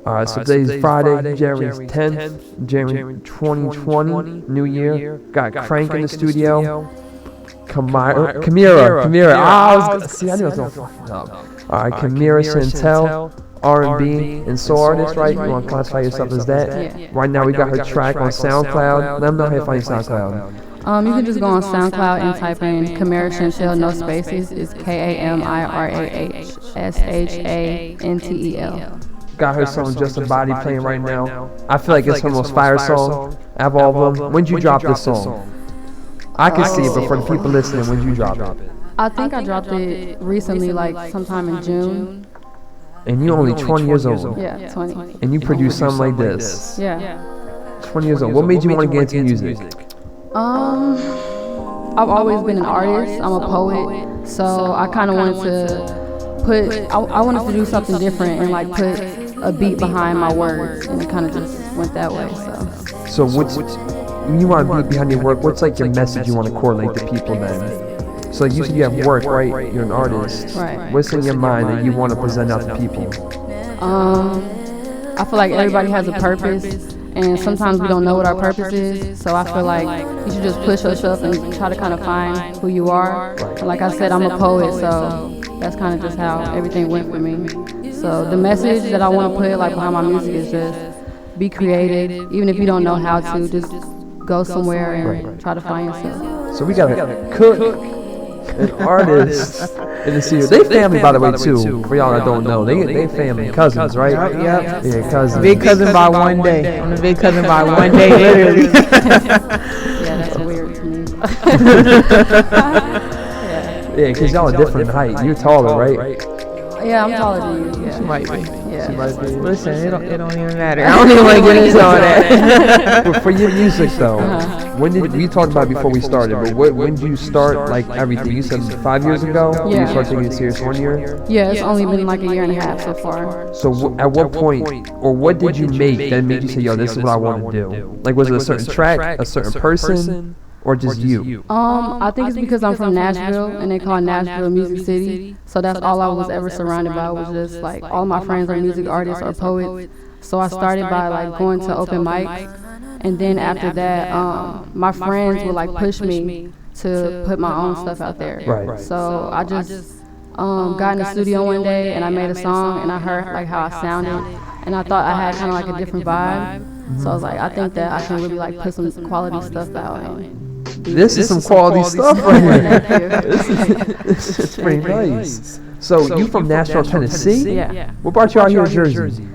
Alright, so today's Friday, January 10th, January 2020, New Year. Got Crank in the studio. Kamirah. I knew I was going to fuck it up. Alright, Kamirah Shantel, R&B, and soul artist, right? You want to classify yourself as that? Yeah. Right now we got her track on SoundCloud. Let them know how to find SoundCloud. You can just go on SoundCloud and type in Kamirah Shantel, no spaces. It's KAMIRAH SHANTEL. Got her song Just a Body playing right now. I feel like it's her most fire song out of all of them. When did you drop this song? I can see it, but for the people listening, when did you drop it? I think I dropped it recently, like sometime in June. And you're only 20 years old. Yeah, 20. And you produced something like this. Yeah. 20 years old. What made you want to get into music? I've always been an artist. I'm a poet. So I kind of wanted to I wanted to do something different and like put a beat behind my words, and it kind of just went that way. So when you want to beat behind your work, what's like your message you want to correlate to people then? So like you said you have work, right? You're an artist. Right. What's in your mind that you want to present out to people? I feel like everybody has a purpose, and sometimes we don't know what our purpose is. So I feel like you should just push yourself and try to kind of find who you are. And like I said, I'm a poet, so that's kind of just how everything went for me. So the message that I want to put like behind my music is just be creative, even if you don't know how to, just go somewhere and try to find yourself. So we got a cook, an artist in the studio. They family, by the way, too. For y'all that don't know, they family, cousins, right? Yep. Yeah, cousins. Big cousin by one day. I'm a big cousin by one day, literally. Yeah, that's weird to me. Yeah, because y'all are different in height. You're taller, right? Yeah, I'm taller than you. Yeah. She might be. Yeah. Listen, it don't even matter. I don't even want to get into all that. But for your music, though, when did we talked about it before we started? But when did you start like everything? You said 5 years ago. Yeah. You started taking it serious 1 year. Yeah, it's only been like a year and a half so far. So at what point, or what did you make that made you say, "Yo, this is what I want to do"? Like, was it a certain track, a certain person, or just you? I think it's because I'm from Nashville, and they call Nashville Music City. So that's all I was ever surrounded by, was just like all my friends are music artists or poets. So I started by like going to open mics, and then after that, my friends would like push me to put my own stuff out there. Right. So I just got in the studio one day and I made a song, and I heard like how I sounded, and I thought I had kind of like a different vibe. So I was like, I think that I can really like put some quality stuff out. This is some quality stuff right here. This It's pretty nice. So you from Nashville, Tennessee? Yeah. What brought you out here in Jersey?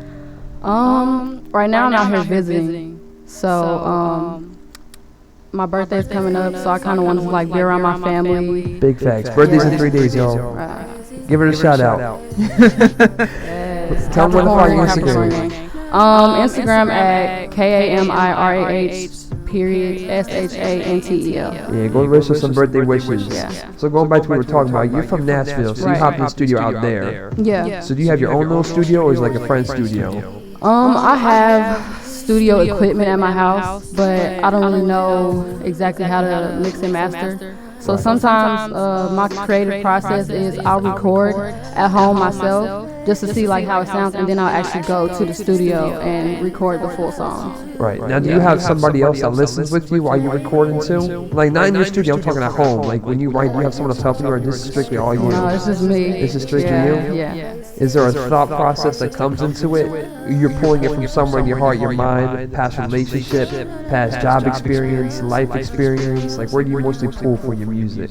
Right now I'm out here visiting. So my birthday's coming up, so I kind of want to like be around my family. Big facts. Birthday's in 3 days, y'all. Give her a shout out. Yes. Tell them where to find your Capricorn. Instagram at KAMIRAH_SHANTEL. Yeah, go wish her some birthday wishes. Yeah. So going back to what we were talking about, you're from Nashville, so you Right. hopped in the studio out there. Yeah. So do you have your own little studio, or is it like a friend's studio? I have studio equipment at my house, but I don't really know exactly how to mix and master. So sometimes my creative process is I'll record at home myself just to see like how it sounds, and then I'll actually go to the studio and record the full song. Right. Now, do you have somebody else that listens with you while you're recording too? Like, not in your studio, I'm talking at home. Like, when you write, do you have someone else helping you, or this is strictly all you? No, it's just me. It's just strictly Yeah, you? yeah. Is there a thought process that comes into it? You're pulling it from somewhere in your heart, your mind, past relationship, past job experience, life experience? Like, where do you mostly pull for your music?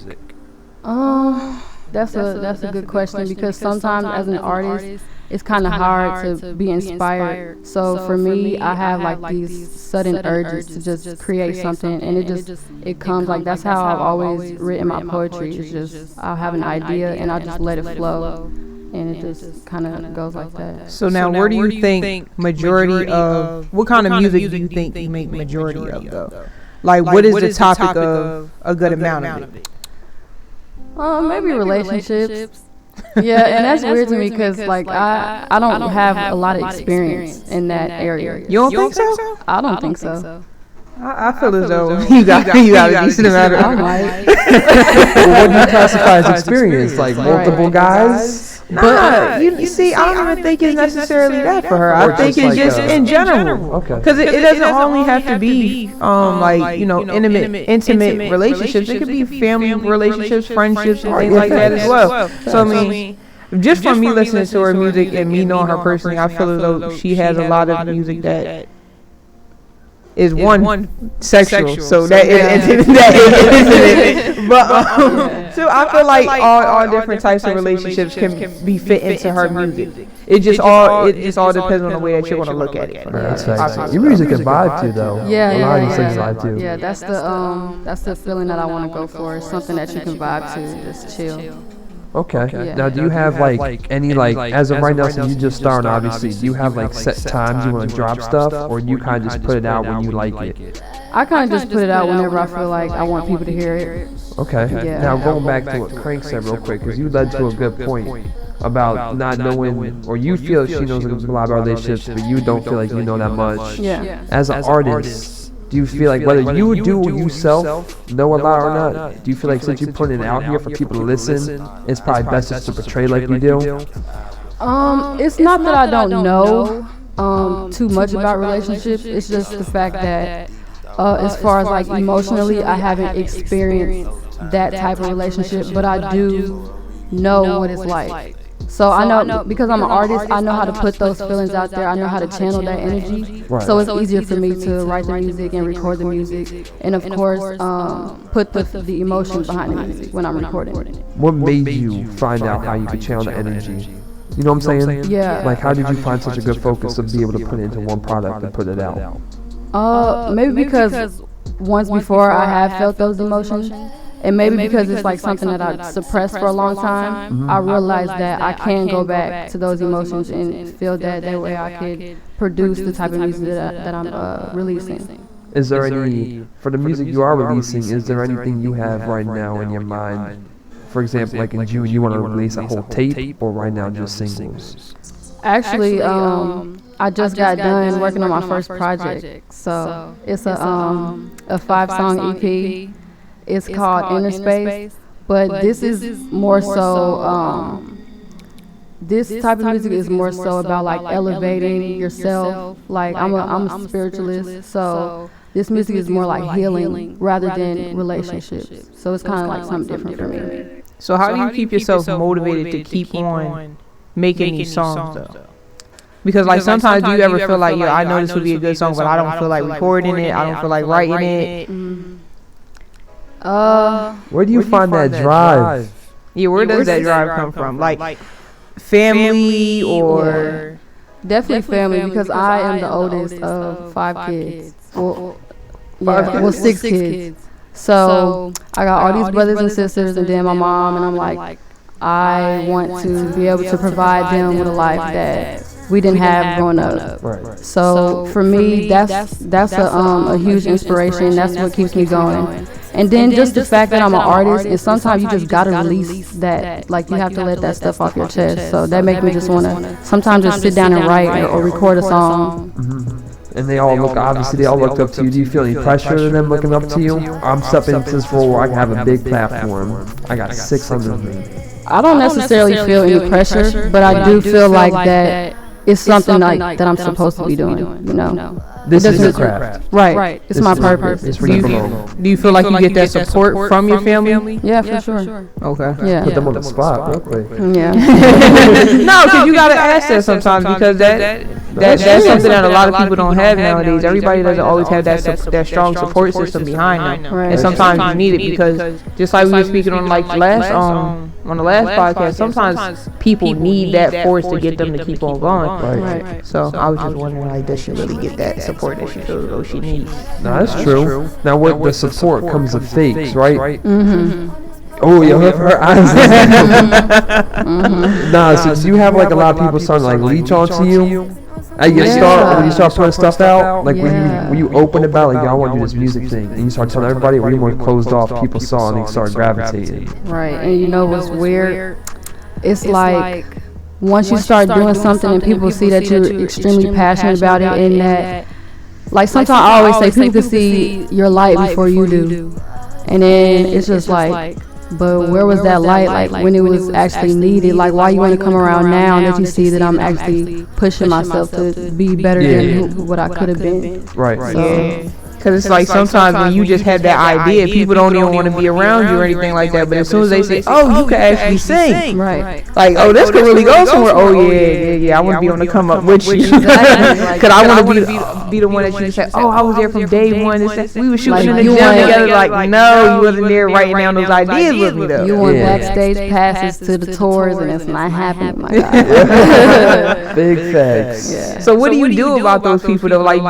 That's a good question, because sometimes as an artist, it's kind of hard to be inspired. So for me, I have like these sudden urges to just create something, and it comes like, that's how I've always written my poetry. It's just I'll have an idea and I'll just let it flow, and it just kind of goes like that. So now, where do you think majority of, what kind of music do you think you make majority of though? Like, what is the topic of a good amount of it? Maybe relationships. Yeah, and that's weird to me, because like I don't have a lot of experience in that area. You don't think so? I don't think so. I feel as though you got a decent amount of. I might. Well, what do you classify as experience? Like multiple guys? Nah, you see, I don't even think it's necessarily that for her. I think it's just in general. Okay. Because it doesn't only have to be like, you know, intimate relationships. It could be family relationships, friendships, and things like that as well. So I mean, just from me listening to her music and me knowing her personally, I feel as though she has a lot of music that is one sexual, so that is intimate. But so I feel like all different types of relationships can be fit into her music. It just all depends on the way that you're gonna look at it. Your music is vibe too, though. Yeah, a lot of these things vibe too. Yeah, that's the feeling that I want to go for. Something that you can vibe to, just chill. Okay. Yeah. Now, do you have like any like as of right now, since you just started, obviously, do you have like set times you want to drop stuff, or you kind of just put it out when you like it? I kind of just put it out whenever I feel like I want people to hear it. Okay. Yeah. Now, going back to what Crank said real quick, because you led to a good point about not knowing, or you feel she knows a lot about relationships, but you don't feel like you know that much. Yeah. As an artist, do you feel like whether you do yourself know a lot or not, do you feel like since you're putting it out here for people to listen, it's probably best just to portray like you do? It's not that I don't know too much about relationships. It's just the fact that as far as like emotionally, I haven't experienced that type of relationship, but I do know what it's like. So I know, because I'm an artist, I know how to put those feelings out there. I know how to channel that energy. Right. So it's easier for me to write the music and record the music, and of course, put the emotion behind the music when I'm recording. What made you find out how you could channel the energy? You know what I'm saying? Yeah. Like, how did you find such a good focus to be able to put it into one product and put it out? Maybe because once before I have felt those emotions. And maybe because it's like something that I suppressed for a long time, I realized that I can go back to those emotions and feel that way I could produce the type of music that I'm releasing. Is there any, for the music you are releasing, is there anything you have right now in your mind? For example, like in June, you want to release a whole tape, or right now just singles? Actually, I just got done working on my first project. So it's a 5-song EP. It's called Inner Space, but this is more so, this type of music is more so about like elevating yourself. Like I'm a spiritualist, so this music is more like healing rather than relationships. So it's kind of like something different for me. So how do you keep yourself motivated to keep on making these songs though? Because like sometimes do you ever feel like, yo, I know this would be a good song, but I don't feel like recording it, I don't feel like writing it. Where do you find that drive? Yeah, where does that drive come from? Like family or? Definitely family, because I am the oldest of 5 kids. Well, 6 kids. So I got all these brothers and sisters, and then my mom, and I'm like, I want to be able to provide them with a life that we didn't have growing up. Right. So for me, that's a huge inspiration. That's what keeps me going. And then just the fact that I'm an artist, and sometimes you just gotta release that. Like you have to let that stuff off your chest. So that makes me just wanna sometimes just sit down and write or record a song. And they all look, obviously they all looked up to you. Do you feel any pressure in them looking up to you? I'm stepping into this role where I can have a big platform. I got 600 me. I don't necessarily feel any pressure, but I do feel like that it's something like that I'm supposed to be doing, you know. This is your craft. Right. It's my purpose. It's where you belong. Do you feel like you get that support from your family? Yeah, for sure. Okay. Yeah. Put them on the spot real quick. Yeah. No, because you gotta ask that sometimes, because that's something that a lot of people don't have nowadays. Everybody doesn't always have that strong support system behind them, and sometimes you need it, because just like we were speaking on like on the last podcast, sometimes people need that force to get them to keep on going. Right. So I was just wondering, like, does she really get that support that she feels as though she needs? No, that's true. Now, with the support comes the fakes, right? Oh, you have her eyes. Nah, so do you have like a lot of people starting to like leech onto you? When you start putting stuff out, like when you open about like, y'all want to do this music thing, and you start telling everybody, or you more closed off, people saw and they started gravitating. Right, and you know what's weird? It's like once you start doing something and people see that you're extremely passionate about it, and that, like sometimes I always say, people can see your light before you do, and then it's just like But where was that light, like when it was actually needed? Like, why you want to come around now that you see that I'm actually pushing myself to be better than what I could have been? Right. So, because it's like sometimes when you just have that idea, people don't even want to be around you or anything like that. But as soon as they say, "Oh, you can actually sing," Right. like, "Oh, this could really go somewhere." Oh yeah. I want to be on the come up with you, because I want to be the one that you say, "Oh, I was there from day one. We were shooting in the gym together." Like, no, you wasn't there writing down those ideas with me though. You want backstage passes to the tours, and it's not happening. My God. Big facts. So what do you do about those people though? Like,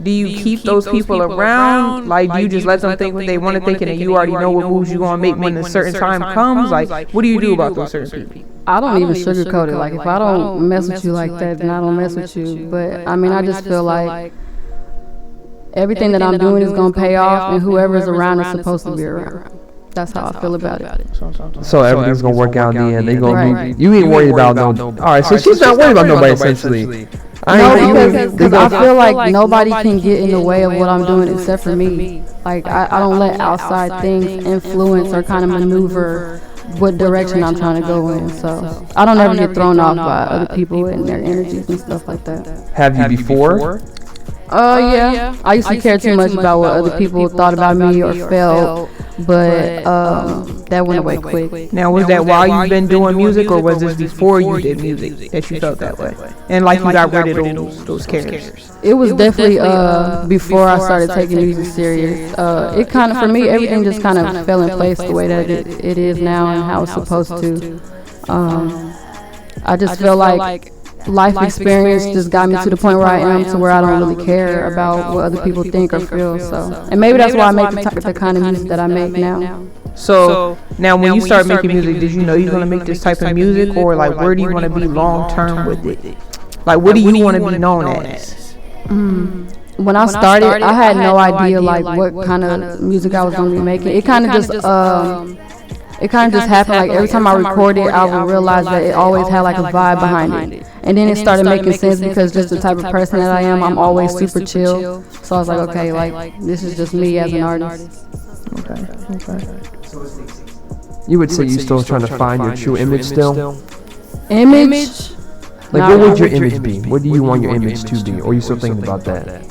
do you keep those people around? Like, do you just let them think what they want to think, and then you already know what moves you're going to make when a certain time comes? Like, what do you do about those certain people? I don't even sugarcoat it. Like, if I don't mess with you like that, then I don't mess with you. But, I mean, I just feel like everything that I'm doing is going to pay off, and whoever's around is supposed to be around. That's how I feel about it. So everything's going to work out in the end. They gonna be, you ain't worried about no. Alright, so she's not worried about nobody essentially. No, because I feel like nobody can get in the way of what I'm doing except for me. Like, I don't let outside things influence or kind of maneuver what direction I'm trying to go in. So I don't ever get thrown off by other people and their energies and stuff like that. Have you before? Yeah. I used to care too much about what other people thought about me or felt, but that went away quick. Now, was that while you've been doing music, or was this before you did music that you felt that way? And like you got rid of those cares? It was definitely before I started taking music serious. It kind of, for me, everything just kind of fell in place the way that it is now and how it's supposed to. I just feel like life experience just got me to the point where I am, to where I don't really care about what other people think or feel. So, and maybe that's why I make the kind of music that I make now. So now, when you start making music, did you know you were gonna make this type of music, or like where do you want to be long term with it? Like, what do you want to be known as? When I started, I had no idea like what kind of music I was gonna be making. It kind of just happened. Like, every time I recorded, I would realize that it always had like a vibe behind it. And then it started making sense because just the type of person that I am, I'm always super chill. So I was like, okay, like, this is just me as an artist. Okay. You would say you're still trying to find your true image still? Image? Like, what would your image be? What do you want your image to be? Or are you still thinking about that?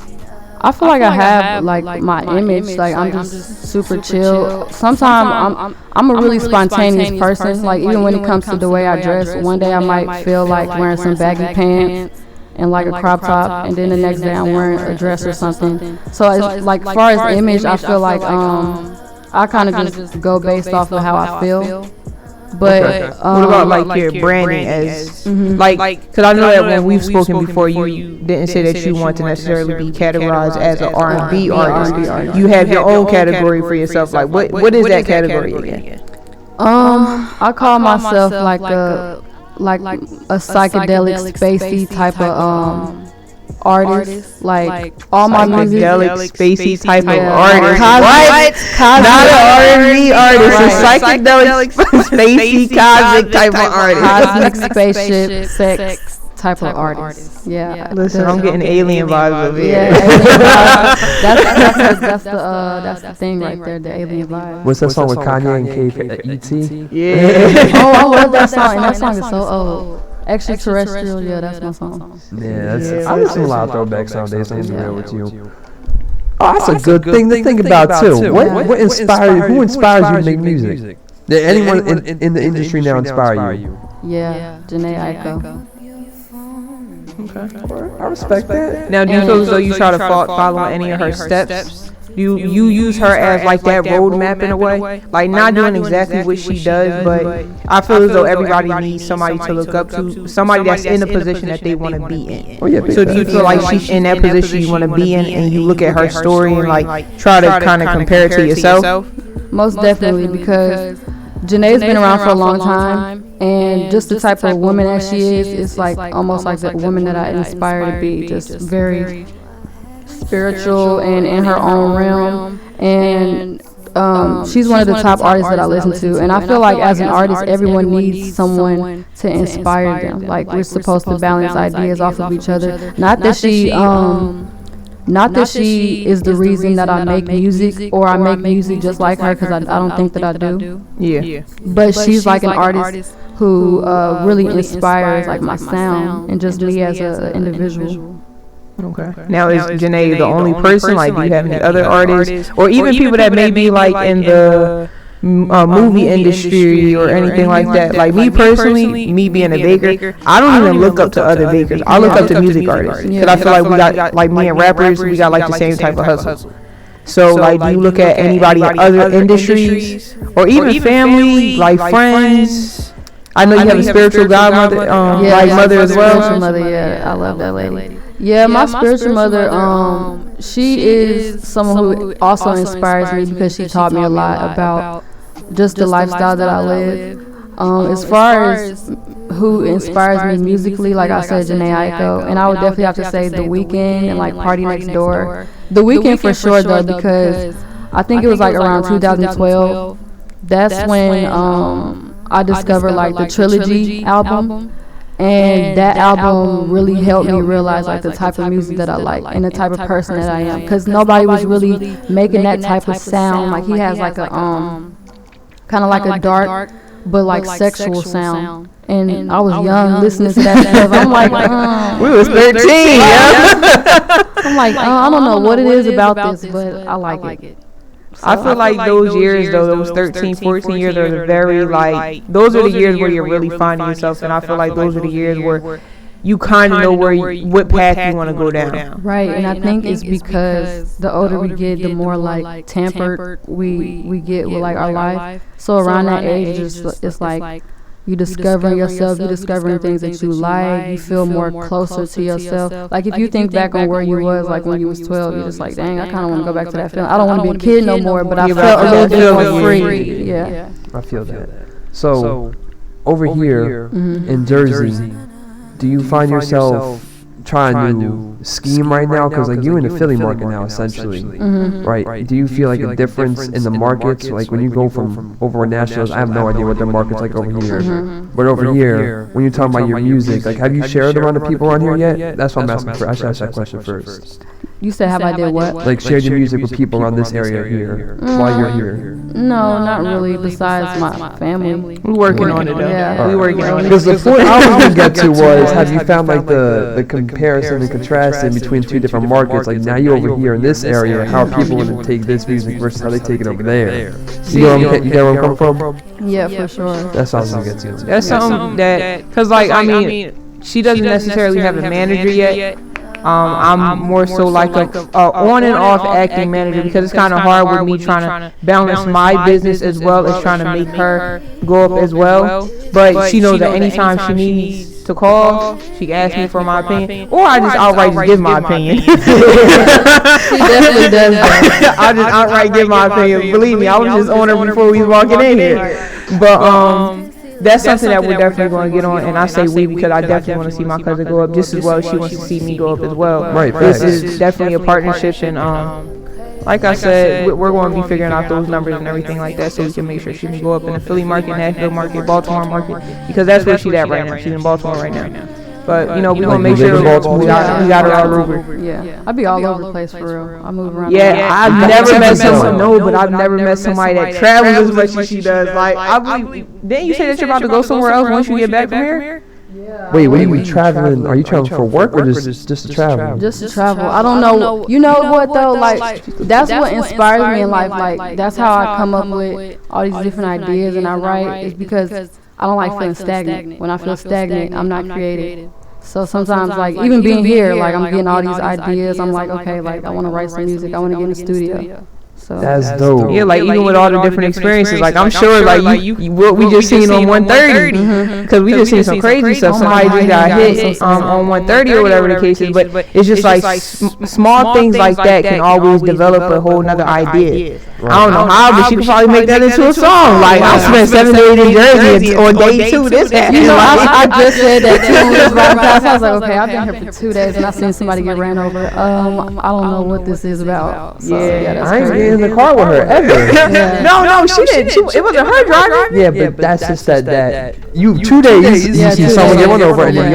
I feel like I have like my image. Like, I'm just super chill. Sometimes I'm a really spontaneous person. Like, even when it comes to the way I dress, one day I might feel like wearing some baggy pants and like a crop top, and then the next day I'm wearing a dress or something. So it's like, as far as image, I feel like I kind of just go based off of how I feel. But what about like your branding as like, because I know that when we've spoken before, you didn't say that you want to necessarily be categorized as an R&B artist. You have your own category for yourself. Like, what is that category again? I call myself like a psychedelic spacey type of artist. Like, all my music, psychedelic spacey type of artist. What? Not an R&B artist, a psychedelic spacey cosmic type of artist. Cosmic spaceship sex type of artist. Yeah. Listen, I'm getting alien vibes over here. Yeah, alien vibes. That's the thing right there, the alien vibe. What's that song with Kanye and E.T.? Yeah. Oh, I love that song, and that song is so old. Extraterrestrial, yeah, that's my song. Yeah, I listen to a lot of throwbacks nowadays. I'm gonna be real with you. Oh, that's a good thing to think about too. What inspires you? Who inspires you to make music? Did anyone in the industry now inspire you? Yeah, Janae Aiko. Okay, I respect that. Now, do you feel as though you try to follow any of her steps? You use her as like that roadmap in a way, like not doing exactly what she does, but I feel as though everybody needs somebody to look up to, somebody that's in the position that they want to be in. So do you feel like she's in that position you want to be in, and you look at her story and like try to kind of compare it to yourself? Most definitely, because Janae's been around for a long time, and just the type of woman that she is, it's like almost like that woman that I inspire to be, just very spiritual and in her own realm. And she's one of the top artists that I listen to, and I feel like as an artist, everyone needs someone to inspire them. Like, we're supposed to balance ideas off of each other. Not that she Not that she is the reason that I make music or I make music just like her, because I don't think that I do. Yeah. But she's like an artist who really inspires like my sound and just me as an individual. Okay. Now is Janae the only person? Like, do you have any other artists, or even people that may be like in the movie industry or anything like that? Like me personally, me being a baker, I don't even look up to other bakers. I look up to music artists because I feel like we got, like me and rappers, we got like the same type of hustle. So like, do you look at anybody in other industries or even family, like friends? I know you have a spiritual godmother, like mother as well. Spiritual mother, yeah, I love that lady. Yeah, my spiritual mother, she is someone who also inspires me because she taught me a lot about just the lifestyle that I live. As far as who inspires me musically, like I said, Janae Aiko, and I would definitely have to say The Weeknd and like Party Next Door. The Weeknd for sure though, because I think it was like around 2012. That's when I discovered like the Trilogy album. And that album really helped me realize like the type of music that I like and the type of person that I am, because nobody was really making that type of sound. Like he has like a kind of like a dark but like sexual sound, and I was young listening to that stuff. I'm like, we was 13. I'm like, I don't know what it is about this, but I like it. So I feel like those years though, those 13, 14 years are very like, those are the years where you're really finding yourself, and I feel like those are the years where you kind of know what path you want to go down. Right, and I think it's because the older we get, the more like tampered we get with like our life. So around that age, it's like you discovering yourself, you discovering things that you like, you feel more closer to yourself. Like if you think back on where you was like when you was 12, you're just like, dang, I kind of want to go back to that feeling. I don't want to be a kid no more, but I felt a little bit more free. Yeah, I feel that. So over here in Jersey, do you find yourself trying to scheme right now? Because like you're in the Philly market now essentially, right? Do you feel like a difference in the markets? Like when you go from over nationals, I have no idea what their market's like over here. But over here, when you're talking about your music, like have you shared around the people around here yet? That's what I'm asking for. I should ask that question first. You said have I did what? Like shared your music with people around this area here while you're here. No, not really. Besides my family, we're working on it though. Yeah, we working on it. Because the point I was gonna get to was, have you found like the comparison and contrast in between two different markets? Like now you're over here in this area, how are people gonna take this music versus how they take it over there? You get where I'm coming from? Yeah, for sure. That's what I was gonna get to. That's something that, because like I mean, she doesn't necessarily have a manager yet. I'm more so like a on and off acting manager, because it's kind of hard with me trying to balance my business as well as trying to make her go up as well. But she knows that anytime she needs to call, she can ask me for my opinion, or I just outright just give my opinion. She definitely does that. I just outright give my opinion. Believe me, I was just on her before we was walking in here. But that's something that we're definitely going to get on, and I say we because I definitely want to see my cousin go up just as well as she wants to see me go up as well. Right. This is definitely a partnership, and like I said, we're going to be figuring out those numbers and everything like that, so we can make sure she can go up in the Philly market, Nashville market, Baltimore market, because that's where she's at right now. She's in Baltimore right now. But, you know, we're going to make sure we got her all over. Yeah. I'll be all over the place for real. I move around. Yeah, I've never met someone, but I've never met somebody that travels as much as she does. Like, didn't you say that you're about to go somewhere else once you get back from here? Wait, what are you traveling? Are you traveling for work or just to travel? Just to travel. I don't know. You know what though? Like that's what inspires me in life. Like that's how I come up with all these different ideas and I write. Is because I don't like feeling stagnant. When I feel stagnant, I'm not creative. So sometimes, like even being here, like I'm getting all these ideas. I'm like, okay, like I want to write some music. I want to get in the studio. So that's dope. Yeah, like even with all the different experiences, like I'm sure, like you what we just seen on 130, because we just seen some crazy stuff. Somebody just got hit on 130 or whatever the case is, but it's just like small things like that can always develop a whole nother idea. I don't know how, but she could probably make that into a song. Like I spent 7 days in Jersey, on day 2 this happened. You know, I just said that too. I was like, okay, I've been here for 2 days and I seen somebody get ran over. I don't know what this is about. So, yeah, that's crazy. in the car with her ever. No, she didn't. It wasn't her driving. Yeah, but that's just that you 2 days you see someone get run over, and then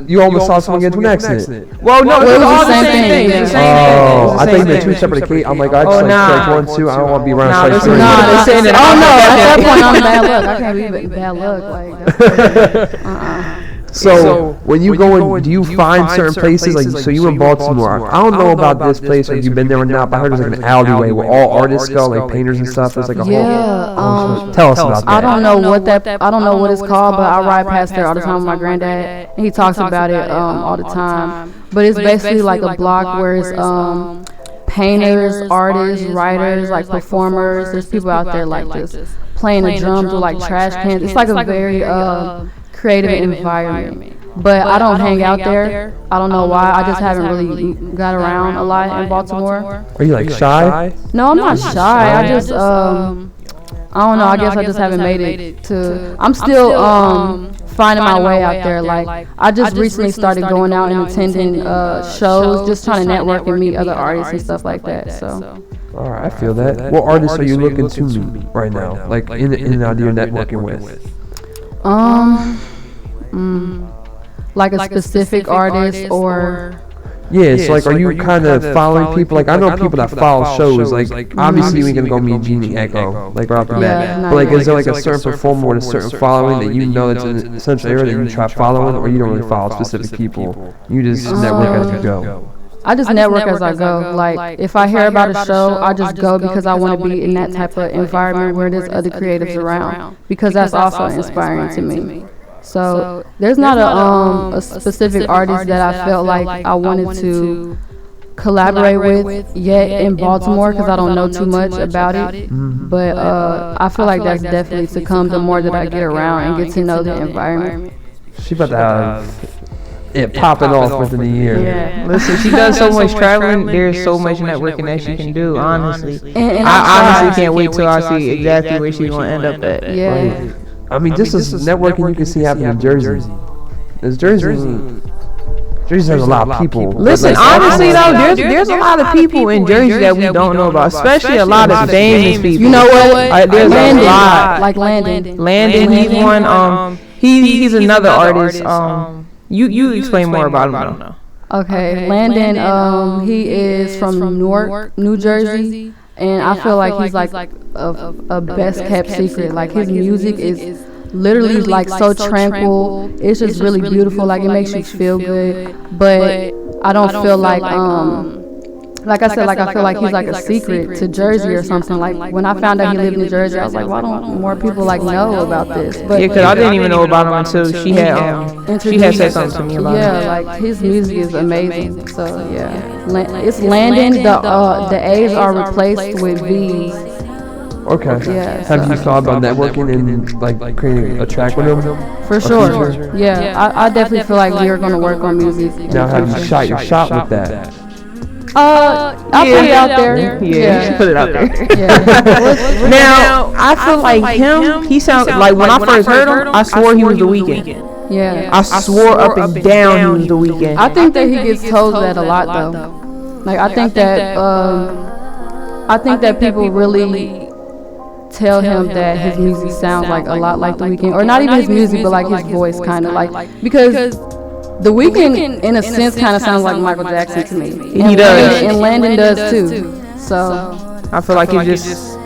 you almost saw someone get into an accident. Well, no, it was all the same thing. Oh, I think they're two separate cases. I'm like, I just like 1, 2. I don't want to be around strike 3. They're saying that. Oh no, at that point I'm bad luck. I can't be bad luck. Like, So when you go in, do you find certain places? Like, so you in Baltimore. I don't know about this place, or you've been there or not, but I heard there's like an alleyway where all artists go, like painters and stuff. There's like a whole. Tell us about that. I don't know what it's called, but I ride past there all the time with my granddad, and he talks about it all the time. But it's basically like a block where it's painters, artists, writers, like performers. There's people out there like just playing the drums with like trash cans. It's like a very creative environment. But I don't hang out there. I don't know why. I just haven't really got around a lot in Baltimore. Are you like shy? No, I'm not shy. I just I don't know. I guess I just haven't made it to. I'm still finding my way out there. Like I just recently started going out and attending shows, just trying to network and meet other artists and stuff like that. So. All right, I feel that. What artists are you looking to meet right now? Like in and out you're networking with? Like a specific artist or. Yeah, so like, are you kind of following people? Like, I know people that follow shows. Like, obviously, we can go meet Jeannie Echo, like right off the bat. But like, is there like a certain performer with a certain following that you know that's in the central area that you try following, or you don't really follow specific people? You just network as you go. I just network as I go. Like, if I hear about a show, I just go because I want to be in that type of environment where there's other creatives around, because that's also inspiring to me. So there's not a specific artist that I felt like I wanted to collaborate with yet in Baltimore, because I don't know too much about it. But I feel like that's definitely to come the more that I get around and get to know the environment. She about to have it popping off within a year. Yeah. Listen, she does so much traveling. There's so much networking that she can do, honestly. And I honestly can't wait till I see exactly where she's going to end up at. Yeah. I mean, this is networking you can see happening in Jersey. Jersey has a lot of people. Listen, honestly though, there's a lot of people in Jersey that we don't know about, especially a lot of famous people. You know what? There's a lot. Like Landon. Landon, he's one. He's another artist. You explain more about him though. Okay, Landon. He is from Newark, New Jersey. And I feel like he's like a best kept secret. Like his music is literally like so tranquil. It's just really beautiful. Like it makes you feel good. But I don't feel like like I said, like I feel like he's like a secret to Jersey or something. Like when I found out he lived in Jersey, I was like, why don't more people like know about this? But yeah, because I didn't even know about him until she had said something to me about him. Yeah, like his music is amazing. So yeah, it's Landon. The A's are replaced with V's. Okay. Yeah. Have you thought about networking and like creating a track with him? For sure. Yeah, I definitely feel like we are going to work on music. Now, have you shot your shot with that? I put it out there. Yeah, she put it out there. Yeah. Now, I feel like him, he sounds like when I first heard him, I swore he was The Weeknd. Yeah. I swore up and down he was The Weeknd. I think that he gets told that a lot though. Like I think that people really tell him that his music sounds like a lot like The Weeknd, or not even his music, but like his voice kind of like, because The Weeknd, in a sense, kind of sounds like Michael Jackson to me. He does. And Landon does too. So I feel like it's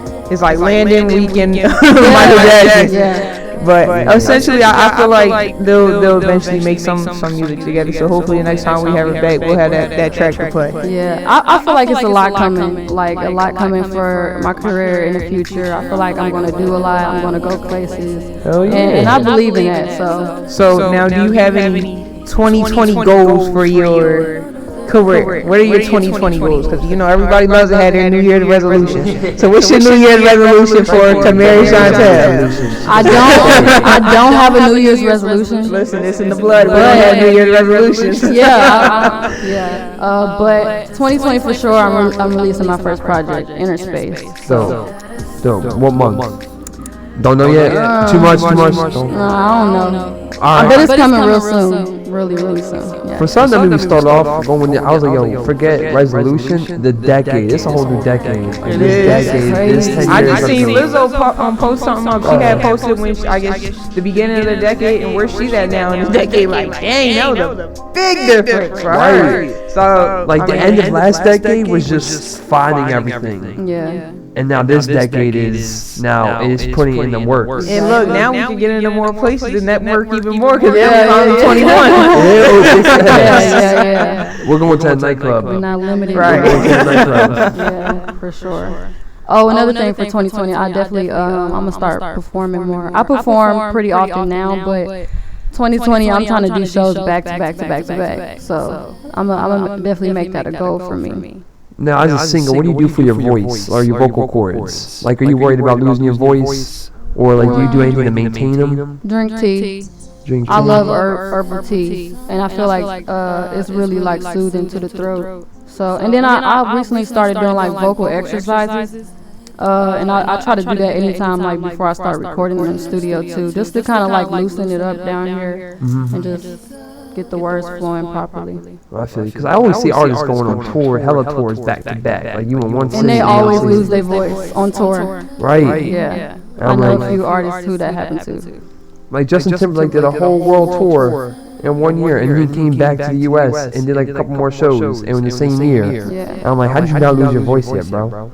like Landon, Weeknd, Michael Jackson. Yeah. But essentially, I feel like they'll eventually make some music together. So hopefully, the next time we have her back, we'll have that track to play. Yeah, I feel like it's a lot coming. Like a lot coming for my career in the future. I feel like I'm gonna do a lot. I'm gonna go places. Hell yeah. And I believe in that. So now, do you have any 2020 goals for your career? What are your 2020 goals? Because you know everybody loves to have their New Year's resolution. So what's your New Year's resolution for Kamirah Shantel? I don't have a New Year's resolution. Listen, it's in the blood. We don't have New Year's resolutions. But 2020 for sure. I'm releasing my first project, Inner Space. So, what month? Don't know yet. Too much. I don't know. I bet it's coming real soon. really, really soon. Yeah. For some of them, we start off going. I was like, yo, forget resolution. The decade. It's a whole new decade. Like, It this is. decade. This 10 I years. just are seen gonna- Lizzo post something up. She had posted when I guess the beginning of the decade and where she's at now in this decade. Like, dang, that was a big difference, right? So, Like the end of last decade was just finding everything, Yeah. and now this decade is putting in the work. And look, now we can get into more places and network even more because Yeah, now we're 21. Yeah. We're going to a nightclub. We're not limited. Right. We're going to a nightclub. Yeah, for sure. Oh, another thing for 2020, I definitely, I'm gonna start performing more. I perform pretty often now, but 2020, I'm trying to do shows back to back to back to back. So I'm gonna definitely make that a goal for me. Now, as a singer, what do you do for your voice or your vocal cords? Like, are you worried about losing your voice, or like, do you do anything to maintain them? Drink tea. Drink I tea? love herbal tea, and I feel like it's really like soothing to the throat. So, and then I recently started doing like vocal exercises. And I try to do that anytime, like before I start recording in the studio too, just to kind of like loosen it up down here and just get the words flowing properly. I feel you, because I always see artists going on tour, hella tours back to back. Like you in one city, And they always lose their voice on tour. Right. Yeah, I I'm know like- a few artists who that happened to. Like Justin Timberlake did a whole world tour in 1 year, and he came back to the U.S. and did like a couple more shows in the same year. And Yeah, I'm like, how did you not lose your voice yet, bro?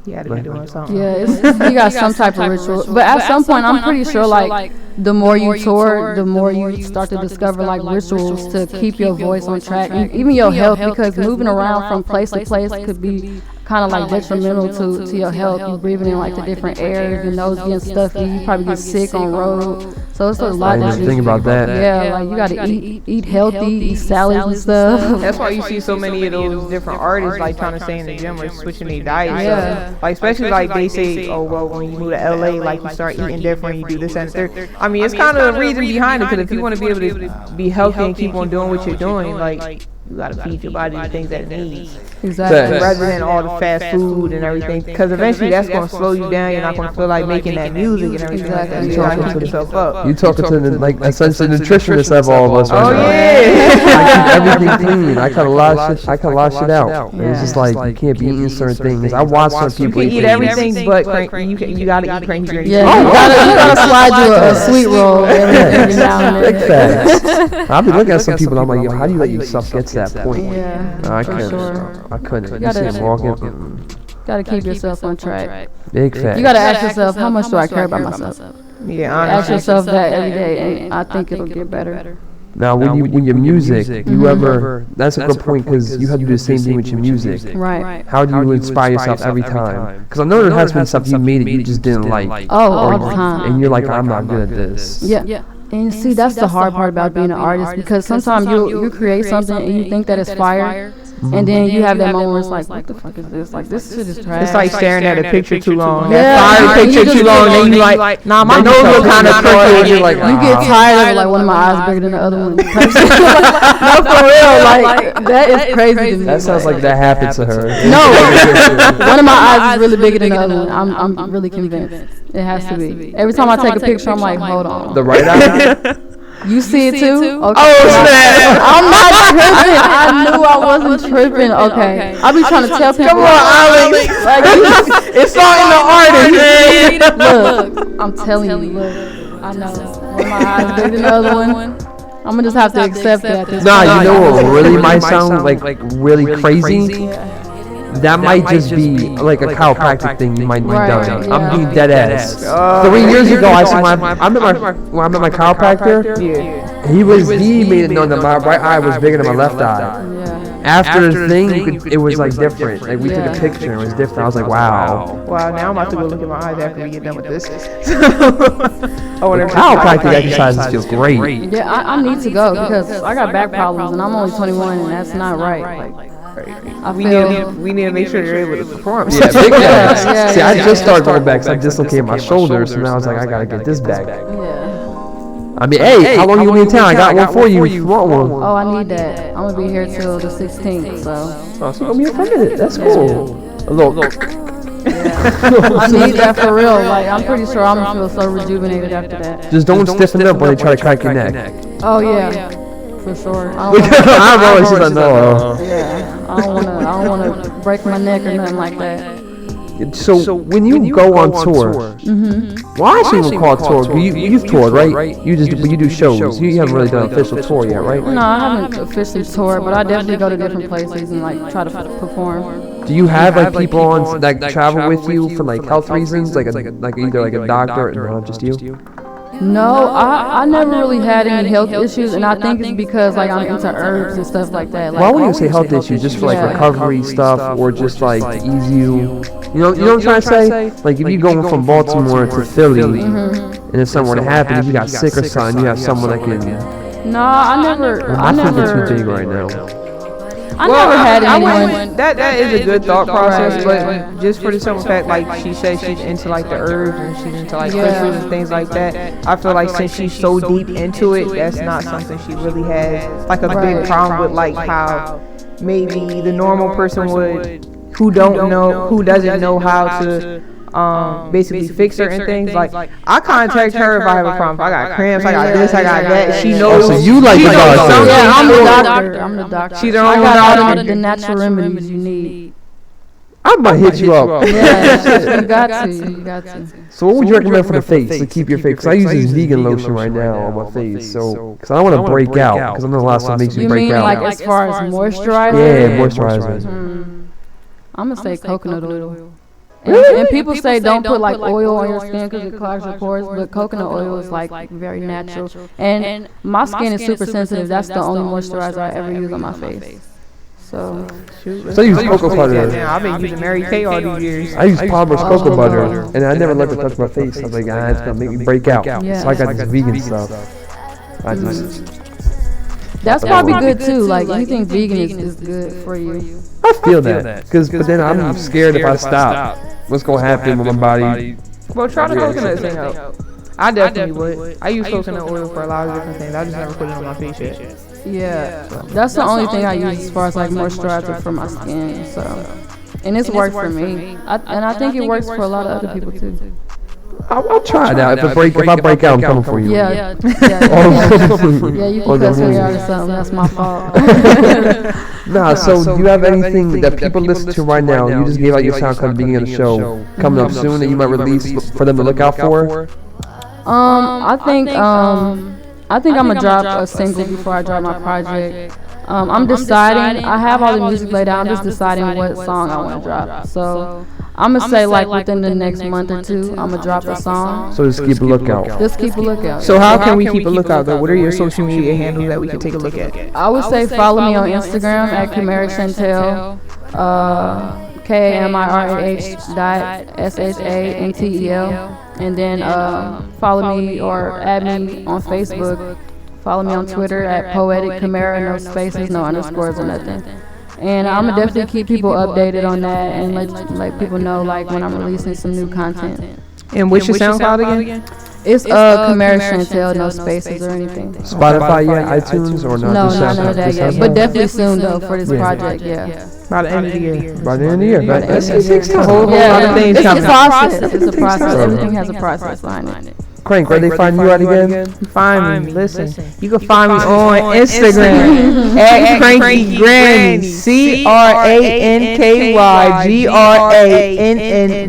You had to be doing something. yeah, you got some type of ritual, but at some point I'm pretty sure like the more you tour, the more you start to discover like rituals to keep your voice on track, and even your health, because moving around from place to place could be kind of like detrimental to your health. You breathing in like the different air, your nose getting stuffy, you probably get sick on road. So it's a lot I that didn't even think about that. Yeah, like you gotta eat healthy, eat salads and stuff. That's why you see so many of those different artists like trying to stay in the gym or switching their diet. Yeah. So, like especially like they say, oh well, when you move to LA, like you start eating different, you do this and the third. I mean, it's kind of a reason behind it, because if you want to be able to be healthy and keep on doing what you're doing, like you gotta feed your body the things that it needs, Exactly. rather than all the fast food and everything. Because eventually that's gonna slow you down. You're not gonna feel like making that music and everything like that. You gotta keep yourself up. You talking to the, like essentially nutritionist of all of us right Oh now. yeah. I keep everything clean. I cut a lot of shit. I cut a lot of shit out. And it's just like you can't be eating certain things. I watch some You people can eat everything but you gotta eat cranky drinks. Yeah, you gotta slide you a sweet roll every now and Big then. facts. I'll be looking at some people. I'm like, yo, how do you let yourself get to that point? Yeah, No, I for couldn't. sure. I couldn't. You gotta- see him walking. Gotta keep yourself on track. Big facts. You gotta ask yourself, how much do I care about myself? Yeah, Ask honestly. yourself that every day, and I think it'll get better. Now, when your music, you ever? That's a good point, because you have to do the same thing with your music. Right. How do you inspire yourself every time? Because I know there has been stuff you made that you just didn't like, Oh, all the time. and you're like, I'm not good at this. Yeah. And see, that's the hard part about being an artist, because sometimes you create something and you think that it's fire, and then you have that moment where it's like, what the fuck is this? Like, this shit is trash. It's like staring at a picture too long. Yeah. That fire You picture just too long, get- and then you like, nah, my nose look kind of crooked. And you're like, You get tired of it, like one of my eyes bigger than the other one. No, for real, like that is crazy to me. That sounds like that happened to her. No, one of my eyes is really bigger than the other one. I'm really convinced. It has to be. Every time I take a picture, I'm like, hold on. The right eye. You see it too? Okay. Oh snap! I'm not tripping. I knew I wasn't tripping. Okay. I be trying to tell people. Come on, Alex. Like, It's all in the artist, man. look, I'm telling you. Look, I know. One of my eyes bigger than the other one. I'm gonna just have to accept that. Nah, you know what really might sound like really crazy? That might just be like a chiropractic thing you might need Right, done. yeah. I'm being dead ass. 3 years ago, I saw when I met my chiropractor. Yeah. He made it known that my right eye was bigger than my left eye. Yeah. After the thing, it was like different. Like we took a picture, and it was different. I was like, wow. Wow, now I'm about to go look at my eyes after we get done with this. I want to Chiropractic exercises feels great. Yeah, I need to go because I got back problems and I'm only 21 and that's not right. Like, I We feel. need to make sure they're able to perform. Yeah, big Yeah, facts. yeah, See, I yeah. just started going back because I dislocated my shoulder, so now I was like, I gotta get this back. Yeah. I mean, hey, how long you gonna be in town? I got one for you if you want one. Oh, I need that. I'm gonna be here till the 16th, so. Oh, so you're gonna be here for a minute. That's cool. A little. I need that for real. Like, I'm pretty sure I'm gonna feel so rejuvenated after that. Just don't stiffen up when they try to crack your neck. Oh, yeah. for sure. I've always said no. Yeah, I don't wanna break my neck or nothing like that. So when you go on tour, well, I actually call it tour. You've toured, right? You do shows. You haven't really done an official tour yet, right? No, I haven't officially toured, but I definitely go to different places and like try to perform. Do you have like people on that travel with you for like health reasons, like either like a doctor or not just you? No, I never really had any health issues, and I think it's because like I'm into herbs and stuff like that. Like, why would you say health issues? Just for like recovery stuff, or just like ease you? You know what I'm trying to say? Like if you go from Baltimore to Philly, and if something were to happen, if you got sick or something, you have someone that can. No, I never. Too big right now. I never had anyone. That is a good thought process, but just for the simple fact, like she said, she's into like the herbs and she's into like crystals and things like that. I feel like since she's so deep into it, that's not something she really has like a big problem with, like how maybe the normal person would, who doesn't know how to basically fix certain things. Like I contact her if I have a problem. If I got cramps, I got this, I got that. She knows. So you like the doctor? Yeah, I'm the doctor. She's the I only got one all the natural remedies you need. I might hit you up. Yeah, you got to. So what would you recommend for the face to keep your face? Because I use this vegan lotion right now on my face, so because I don't want to break out, because I know a lot of stuff makes me break out. You mean like as far as moisturizer? Yeah, moisturizer. I'm gonna say coconut oil. And people say don't put like oil on your skin because it clogs your pores, but coconut oil is like very natural. And my skin is super sensitive. That's the only moisturizer I ever use on my face. So I use cocoa butter. I've been using Mary Kay all these years. I use Palmer's cocoa butter, and I never let it touch my face. I was like, it's gonna make me break out. So I got this vegan stuff. That's probably good too. Like anything vegan is good for you. I feel that, but then I'm scared if I stop, what's gonna happen with my body? Well, try the coconut thing out. I definitely would. I use coconut oil for a lot of different things. I just never put it on my face yet. Yeah, that's the only thing I use as far as like moisturizer for my skin. So, and it's worked for me. And I think it works for a lot of other people too. I'll try it out. If I break out, I'm coming for you. Yeah, you can cuss me out or something. That's my fault. Nah, so do you have anything that people listen to right now? You just gave out your SoundCloud at the beginning of the show, coming up soon that you might release for them to look out for? I think I'm gonna drop a single before I drop my project. I'm deciding. I have all the music laid out. I'm just deciding what song I want to drop. So I'm gonna say like within the next month or two, I'm gonna drop a song. So just keep a lookout. Just keep a lookout. So how can we keep a lookout though? What are your social media handles that we can take a look at? I would say follow me on Instagram at Kamirah Shantel. KAMIRAH.SHANTEL, and then follow me or add me on Facebook. Follow me on Twitter at Poetic Kamirah, no spaces, no underscores or nothing. And I'm gonna definitely keep people updated on that and let people know like when I'm releasing some new content. And what's your SoundCloud again? It's Kamirah Shantel, no spaces or anything. Spotify yet? iTunes or not? No, none of that yet. But definitely soon though for this project, yeah. By the end of the year. By the end of the year. It takes time. A whole lot of things coming. It's a process. It's a process. Everything has a process behind it. Crank, where they find you at again? Find me. Listen, you can find me on Instagram at Cranky Granny.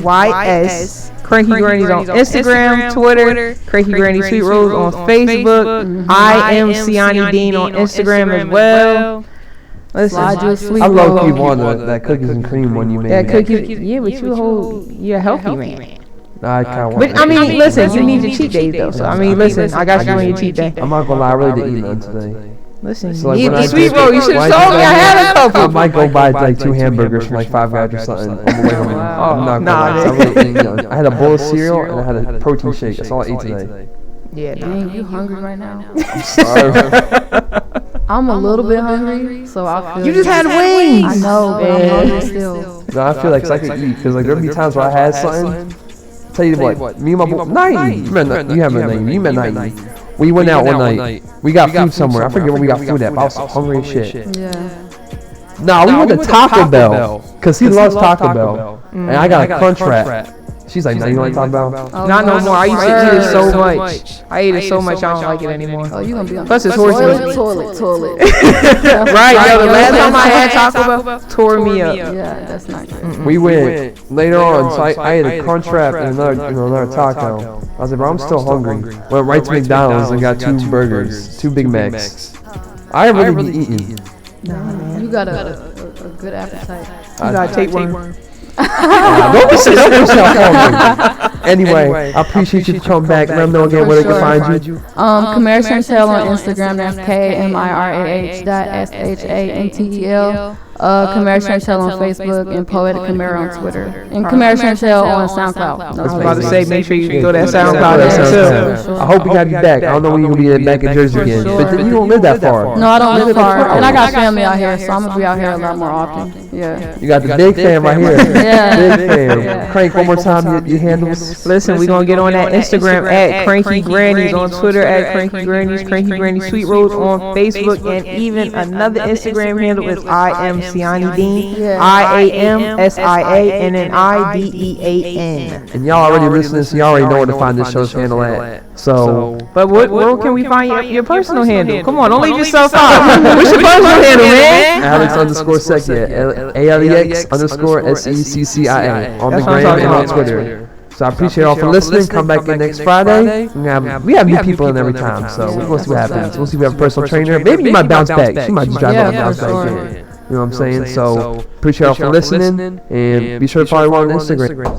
CRANKYGRANNYS. Cranky Granny's on Instagram, Twitter. Cranky Granny Sweet Rose on Facebook. I am Siani Dean on Instagram as well. Listen, I love you on that cookies and cream one you made. That cookies, yeah, but you're a healthy man. I kind of. But I mean, listen, you need your cheat days though. So I mean, listen, I got you on your cheat day. I'm not gonna lie, I really didn't eat none today. Listen, So, like, eat when the I sweet just- roll. You should have told me I had a I couple. might go buy like 2 hamburgers from like Five Guys or something. On the way home. I'm not gonna lie. I really ate, I had a bowl of cereal and I had a protein shake. That's all I ate today. Yeah, Dang, you hungry right now? Sorry. I'm a little bit hungry, so I feel you just had wings. I know, but I'm hungry still. No, I feel like I could eat because like there'd be times where I had something. Tell you what, me and my boy, night. You haven't night. You met night. We went out one night. We got food somewhere. I forget where we got food at, but I was hungry as shit. Yeah. Nah, we went to Taco Bell because he loves Taco Bell, and I got a crunch wrap. She's like, no, you know what I'm talking about? Oh, Not no more. I used to eat it so word. much. I ate it so much. I don't like it anymore. Oh, you gonna be on Plus it's horse meat. toilet. Right, yo, the last time I had Taco Bell tore me up. Yeah, that's not good. We went later on, so I ate a crunch wrap and another taco. I was like, bro, I'm still hungry. Went right to McDonald's and got 2 burgers, 2 Big Macs. I really be eating. You got a good appetite. You gotta take one. Don't wish y'all hungry. Anyway, I appreciate you for coming back. Let them know again where they can find you. Kamirah Shantel on Instagram. That's KAMIRAH.SHANTEL. Kamirah Shantel on Facebook and Poetic Kamirah on Twitter. And Kamirah Shantel on SoundCloud. I was about to say, make sure you throw that SoundCloud in too. I hope we have you back. I don't know when you're going to be back in Jersey again. But then you don't live that far. No, I don't live far. And I got family out here, so I'm going to be out here a lot more often. Yeah. You got the big fam right here. Yeah. Big fam. Crank one more time your handles. Listen, we're gonna get on that Instagram at Cranky Grannies, on Twitter at Cranky Grannies Sweet Rose on Facebook, and even another Instagram handle is I am Siani Dean, IAMSIANNIDEAN. And y'all already listening, so y'all already know where to find this show's handle at. So, but where can we find your personal handle? Come on, don't leave yourself out. What's your personal handle, man? Alex_Seccia, ALEX_SECCIA on the gram and on Twitter. So I appreciate y'all for listening. Come back in next Friday. We have new people in every time, so we're going to see what happens. We'll see if we have a personal trainer. Maybe you might bounce back. She might just drive up and bounce back in. You know what I'm saying? So appreciate y'all for listening, and be sure to follow on Instagram.